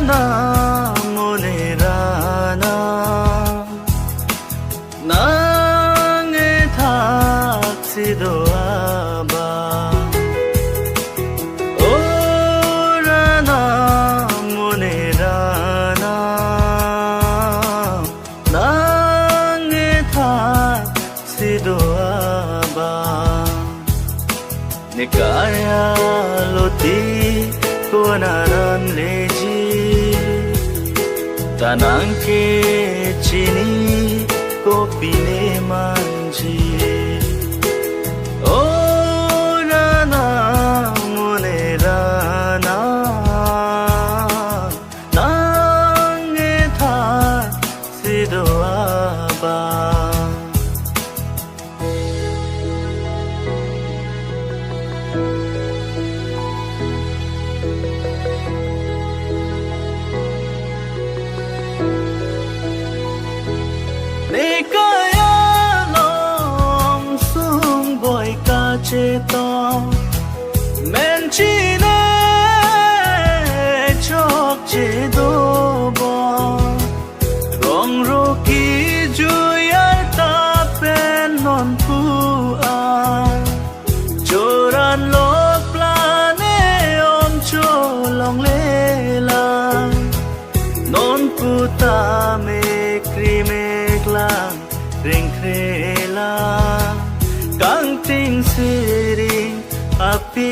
না মনে রানা নাঙে থাকছি দোয়াবা ও রানা মনে রানা নাঙে থাকছি দোয়াবা nikaya loti kuanaran leji tanang ke chini kopi ne manji oh rana mone rana nange tha sido aba nikaya long sung boy ka che to men chi ne chok che do bo rong ro ki ju ya ta pen non pu a choran lok plane om cho long le la non pu ta me kri me lang ring krela kang ting siring api